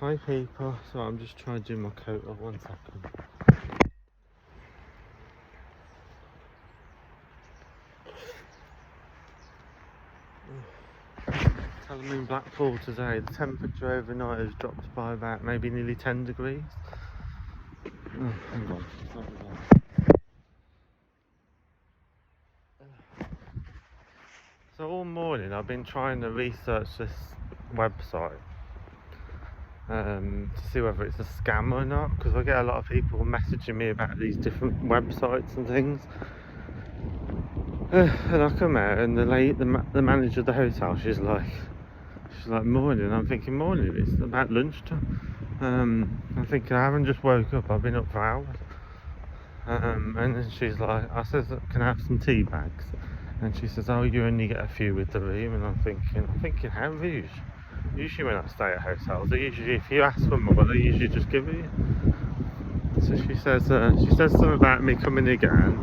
Hi people, so I'm just trying to do my coat off, 1 second. Telling me in Blackpool today, the temperature overnight has dropped by about maybe nearly 10 degrees. Oh, hang on. So all morning I've been trying to research this website to see whether it's a scam or not, because I get a lot of people messaging me about these different websites and things. And I come out and the manager of the hotel, she's like morning. I'm thinking morning, it's about lunchtime. I'm thinking I haven't just woke up, I've been up for hours. And then she's like, I says, can I have some tea bags? And she says, oh, you only get a few with the room. And I'm thinking how rude. Usually when I stay at hotels, if you ask for more, they usually just give it you. So she says something about me coming again.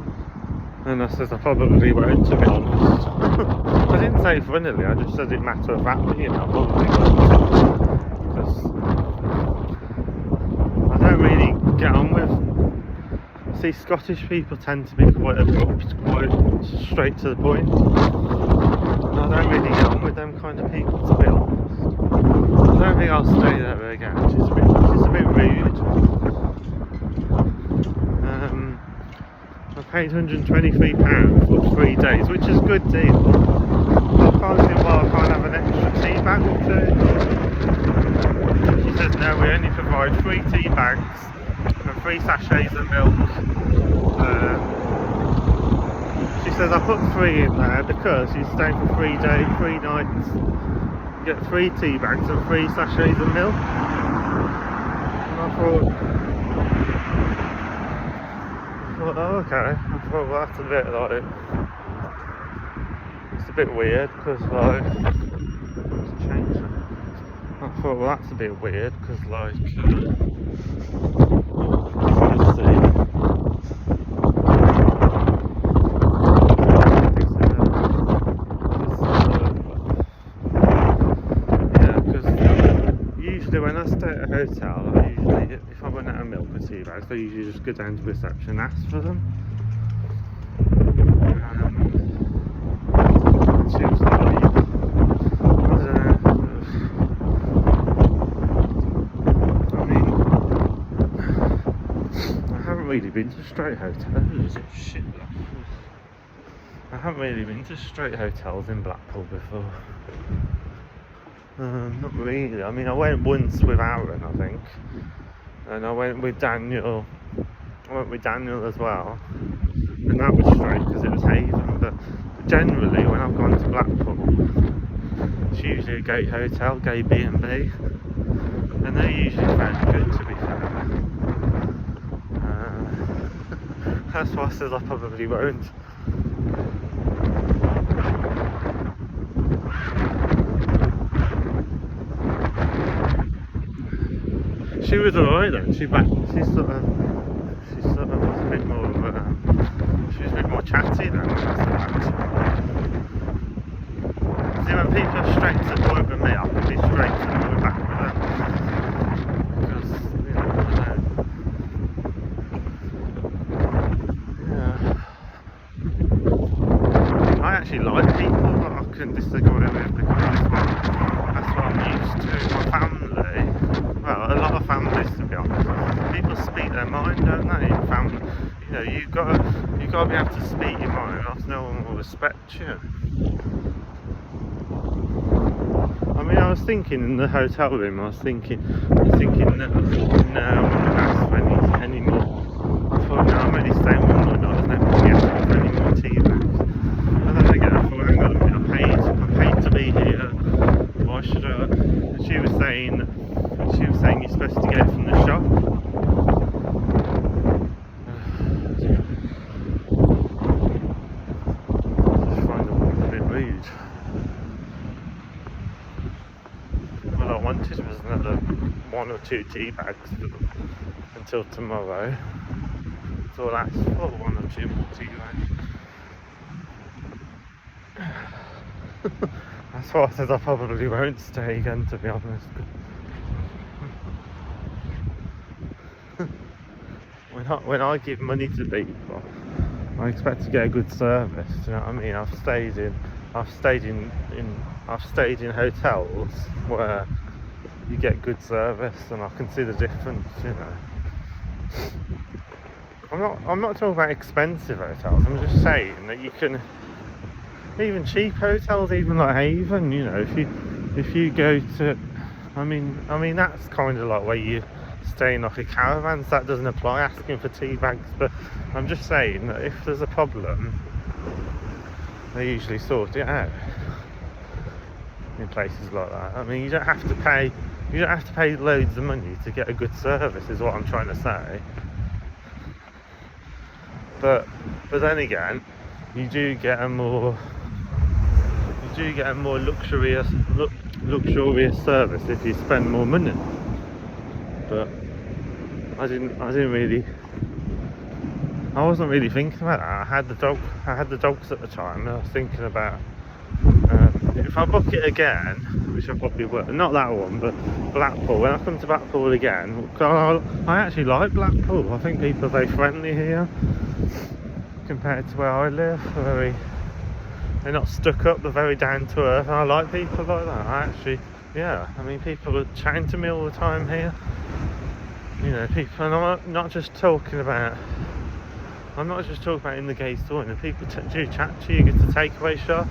And I says I probably won't, to be honest. I didn't say funnily, I just said it matter of factly, you know, probably won't. Because I don't really get on with... See, Scottish people tend to be quite abrupt, quite straight to the point. And I don't really get on with them kind of people, to be honest. I don't think I'll stay there again, she's a bit rude. I paid £123 for 3 days, which is a good deal. I can't see why I can't have an extra tea bag or two. She says no, we only provide 3 tea bags and 3 sachets of milk. She says I put 3 in there because she's staying for 3 days, 3 nights. You get 3 tea bags and 3 sachets of milk. And I thought, oh, okay. I thought, well, that's a bit like, it's a bit weird because like, let's change it. I thought, well, that's a bit weird because like, let's see. Yeah, because usually when I stay at a hotel, if I run out of milk or tea bags, I usually just go down to reception and ask for them. She was like, I don't know. I mean, I haven't really been to straight hotels. Shit. I haven't really been to straight hotels in Blackpool before. Not really. I mean, I went once with Aaron, I think. And I went with Daniel. As well, and that was straight because it was Haven. But generally, when I've gone to Blackpool, it's usually a gate hotel, gate B&B, and they're usually very good, to be fair. That's why I said I probably won't. She was alright then. She sort of was a bit more. She was a bit more chatty then. See, when people are straight to the point with me, I can be straight to the point back with them. Because, you know, I don't know. Yeah. I actually like people that I can disagree with because that's what I'm used to. My family, well, a lot of families, to be honest, people speak their mind, don't they? In family, you know, you've got to be able to speak your mind, or else no one will respect you. I mean, I was thinking in the hotel room, I was thinking no, I'm not going to ask for any more. I thought, no, I'm only staying one more night, there's no point asking for any more tea bags. And then again, I thought, hang on a minute, I paid to be here, why should I? And she was saying you're supposed to get it from the shop. I just find it a bit rude. What I wanted was another 1 or 2 tea bags until tomorrow. That's all I asked for, 1 or 2 more tea bags. That's why I said I probably won't stay again, to be honest. when I give money to people, I expect to get a good service. Do you know what I mean? I've stayed in hotels where you get good service, and I can see the difference. You know, I'm not talking about expensive hotels. I'm just saying that you can, even cheap hotels, even like Haven. You know, if you go to, I mean that's kind of like where you stay in like a caravan, so that doesn't apply, asking for tea bags. But I'm just saying that if there's a problem, they usually sort it out in places like that. I mean, you don't have to pay loads of money to get a good service, is what I'm trying to say. But then again, you do get a more luxurious service if you spend more money. But I wasn't really thinking about that. I had the dogs at the time, and I was thinking about if I book it again, which I probably will, not that one, but Blackpool. When I come to Blackpool again, I actually like Blackpool. I think people are very friendly here compared to where I live. They're not stuck up, they're very down to earth, and I like people like that. I mean, people are chatting to me all the time here. You know, people, and I'm not just talking about in the gay store. And people do chat to you. You get to takeaway shop,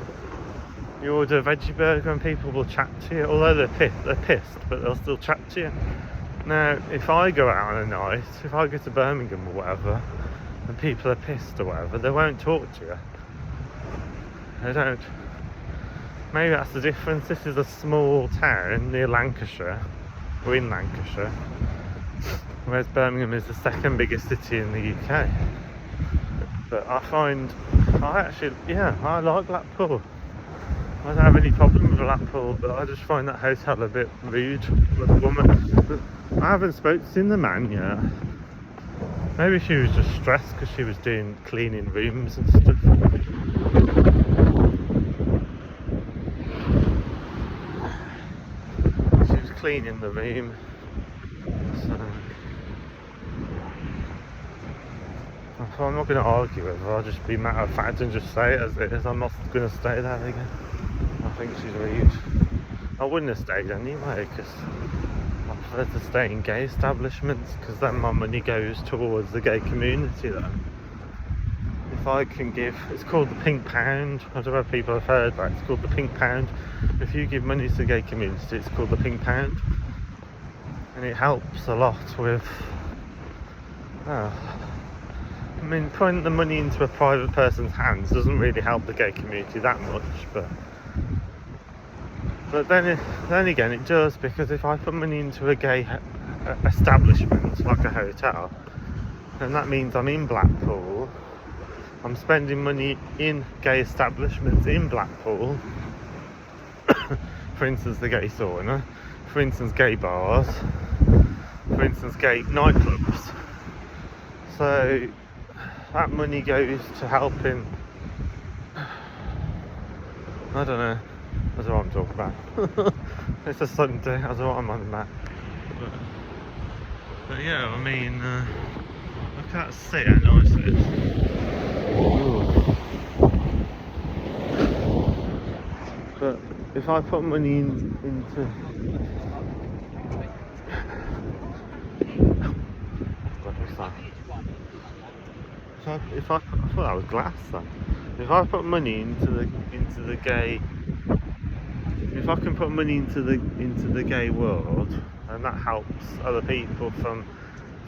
you order a veggie burger, and people will chat to you. Although they're pissed, but they'll still chat to you. Now, if I go out on a night, if I go to Birmingham or whatever, and people are pissed or whatever, they won't talk to you. They don't. Maybe that's the difference. This is a small town near Lancashire. We're in Lancashire, whereas Birmingham is the second biggest city in the UK. But I like Blackpool. I don't have any problem with Blackpool, but I just find that hotel a bit rude with the woman. I haven't seen the man yet. Maybe she was just stressed because she was cleaning rooms and stuff. She was cleaning the room. So I'm not going to argue with her. I'll just be matter of fact and just say it as it is. I'm not going to stay there again. I think she's rude. I wouldn't have stayed anyway, because I prefer to stay in gay establishments, because then my money goes towards the gay community then. If I can give, it's called the Pink Pound. I don't know if people have heard that. It's called the Pink Pound. If you give money to the gay community, it's called the Pink Pound. And it helps a lot with, I mean, putting the money into a private person's hands doesn't really help the gay community that much, but then again it does, because if I put money into a gay establishment like a hotel, then that means I'm in Blackpool, I'm spending money in gay establishments in Blackpool. For instance, the gay sauna, for instance, gay bars, for instance, gay nightclubs. So that money goes to helping, I don't know what I'm talking about. It's a Sunday, I don't know what I'm on about. But yeah, I mean, look at that sea, how nice it is. But if I put money into I thought that was glass then. If I put money into the gay, if I can put money into the gay world, and that helps other people from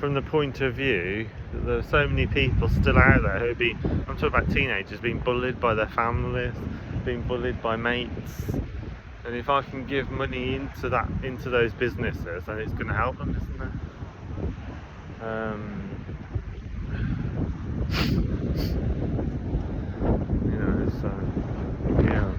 the point of view that there are so many people still out there who I'm talking about teenagers being bullied by their families, being bullied by mates, and if I can give money into those businesses, then it's going to help them, isn't it? You know, so yeah.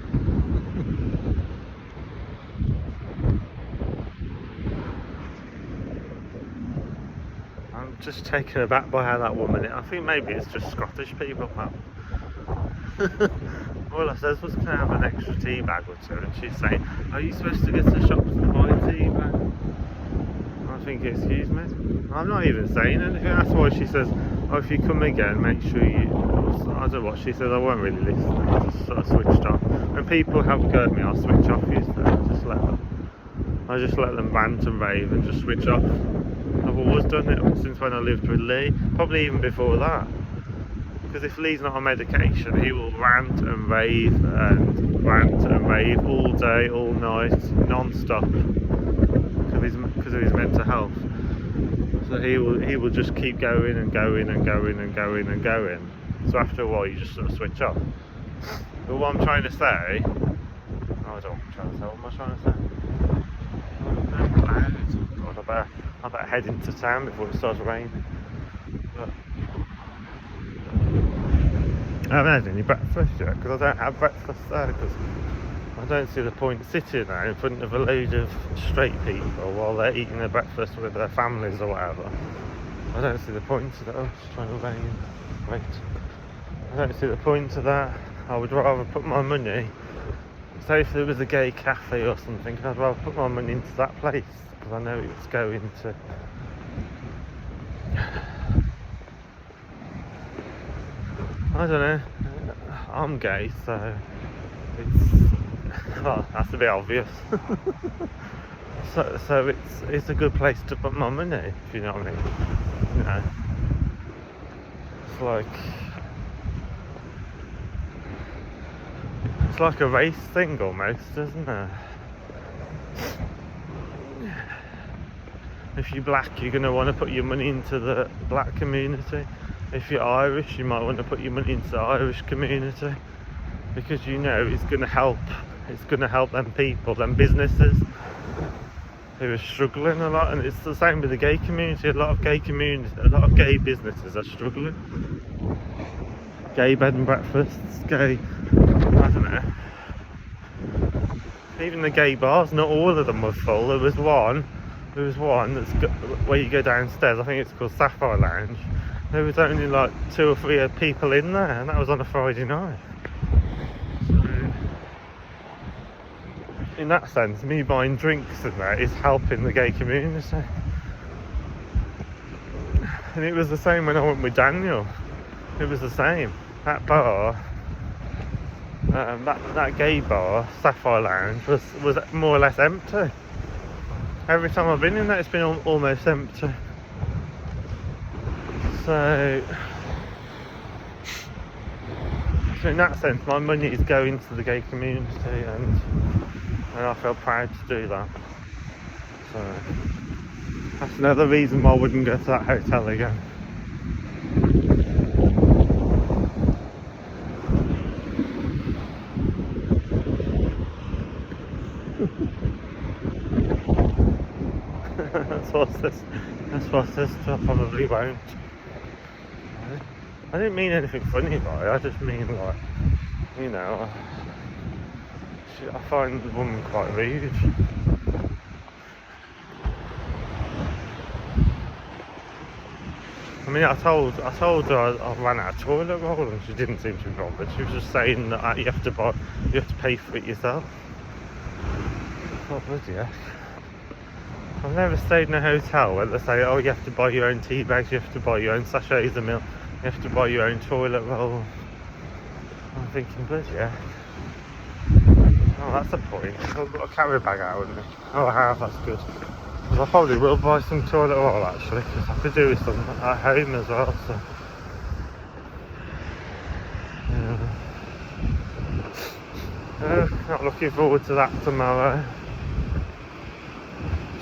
I'm just taken aback by how that woman, I think maybe it's just Scottish people, all I said was, can I have an extra tea bag or two? And she's saying, are you supposed to go to the shops and buy a tea bag? I think, excuse me. I'm not even saying anything. That's why she says, oh, if you come again, make sure you... I don't know what she says. I won't really listen. I just sort of switched off. When people have go at me, I'll switch off usually. I just let them rant and rave and just switch off. I've always done it since when I lived with Lee. Probably even before that. Because if Lee's not on medication, he will rant and rave all day, all night, non-stop. Because of his mental health. So he will just keep going and going and going and going and going. So after a while you just sort of switch off. But what I'm trying to say, I don't know what I'm trying to say. What am I trying to say? God, I better head into town before it starts raining. But I haven't had any breakfast yet because I don't have breakfast there, because I don't see the point sitting there in front of a load of straight people while they're eating their breakfast with their families or whatever. I don't see the point of that. Oh, it's trying to rain. Wait. I don't see the point of that. I would rather put my money, say if there was a gay cafe or something, I'd rather put my money into that place because I know it's going to... I don't know. I'm gay, so it's... well, that's a bit obvious. so it's a good place to put my money, if you know what I mean. You know, it's like a race thing almost, isn't it? If you're black, you're going to want to put your money into the black community. If you're Irish, you might want to put your money into the Irish community, because you know it's going to help them people, them businesses who are struggling a lot. And it's the same with the gay community. A lot of gay businesses are struggling. Gay bed and breakfasts, gay, I don't know, even the gay bars, not all of them were full. There was one where you go downstairs, I think it's called Sapphire Lounge. There was only like 2 or 3 people in there, and that was on a Friday night. In that sense, me buying drinks in there is helping the gay community. And it was the same when I went with Daniel. It was the same. That bar, that gay bar, Sapphire Lounge, was more or less empty. Every time I've been in there, it's been almost empty. So in that sense, my money is going to the gay community, and I feel proud to do that. So that's another reason why I wouldn't go to that hotel again. That's what this I probably won't. I didn't mean anything funny by it. I just mean, like, you know, I find the woman quite rude. I mean, I told her I ran out of toilet roll, and she didn't seem to be bothered. She was just saying that you have to pay for it yourself. Oh, bloody heck. I've never stayed in a hotel where they say, oh, you have to buy your own tea bags, you have to buy your own sachets of milk, you have to buy your own toilet roll. I'm thinking, bloody heck. Oh, that's a point. I've got a carry bag out with me. Oh, I have, that's good. Because I probably will buy some toilet roll, actually, because I could do with some at home as well, so. Yeah. Not looking forward to that tomorrow.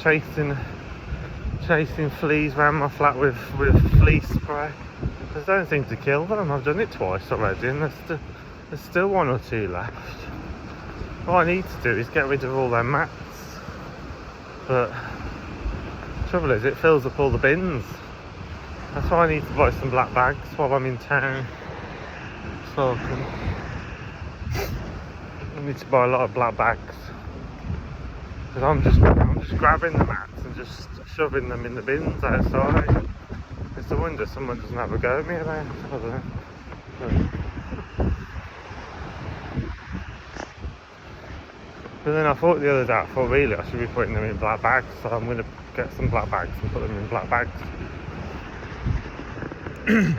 Chasing fleas around my flat with flea spray. I don't seem to kill them. I've done it twice already, and there's still 1 or 2 left. What I need to do is get rid of all their mats, but the trouble is it fills up all the bins. That's why I need to buy some black bags while I'm in town. So I need to buy a lot of black bags, because I'm just grabbing the mats and just shoving them in the bins outside. It's a wonder someone doesn't have a go at me about it. I don't know. But then I thought the other day, really I should be putting them in black bags, so I'm going to get some black bags and put them in black bags. Yeah.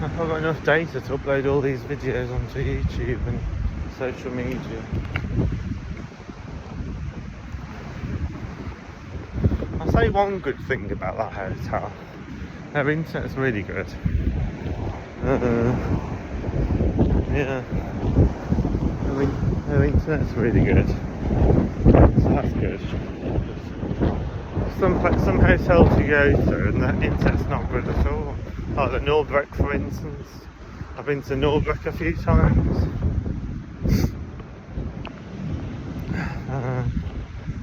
I've got enough data to upload all these videos onto YouTube and social media. I'll say one good thing about that hotel. Their internet's really good. Yeah. Their internet's really good. So that's good. Some hotels you go to and the internet's not good at all. Like the Norbreck, for instance. I've been to Norbreck a few times.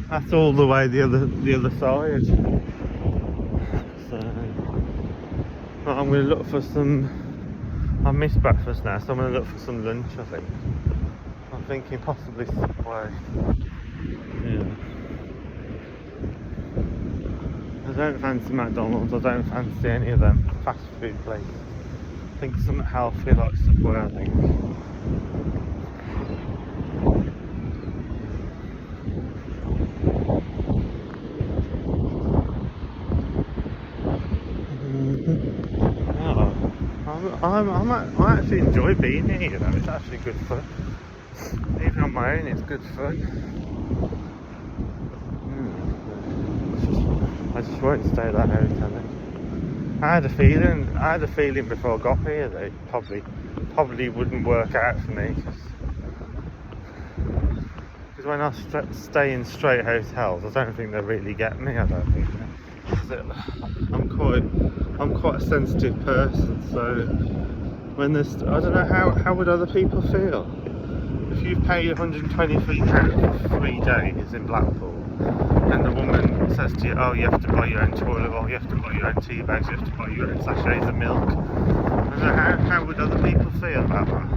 That's all the way the other side. So well, I'm going to look for some. I missed breakfast now, so I'm going to look for some lunch. I think. I'm thinking possibly Subway. Yeah. I don't fancy McDonald's. I don't fancy any of them fast food places. I think something healthy like Subway. I think. I actually enjoy being here, you know, it's actually good fun. Even on my own, it's good fun. I just won't stay at that hotel. I had a feeling before I got here that it probably wouldn't work out for me. Because when I stay in straight hotels, I don't think they really get me. I don't think. I'm quite a sensitive person, so when there's, I don't know how would other people feel if you pay £123 for 3 days in Blackpool and the woman says to you, oh, you have to buy your own toilet roll, you have to buy your own tea bags, you have to buy your own sachets of milk. I don't know how would other people feel about that.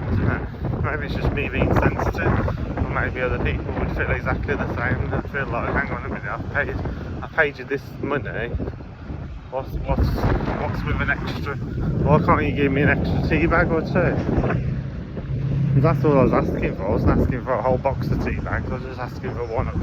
I don't know, maybe it's just me being sensitive, or maybe other people would feel exactly the same. They'd feel like, hang on a minute, I paid you this money. What's with an extra? Why can't you give me an extra tea bag or two? That's all I was asking for. I wasn't asking for a whole box of tea bags. I was just asking for 1 or 2.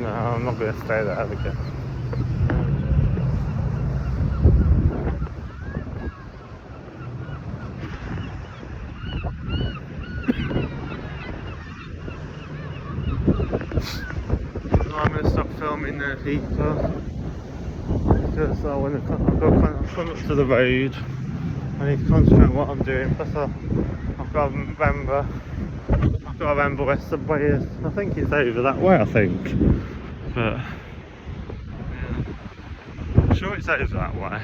No, I'm not going to stay there again. I'm going to stop filming the people because I want to come up to the road. I need to concentrate on what I'm doing. Plus, I've got to remember where Subway is. I think it's over that way. I think, but yeah, I'm sure it's over that way.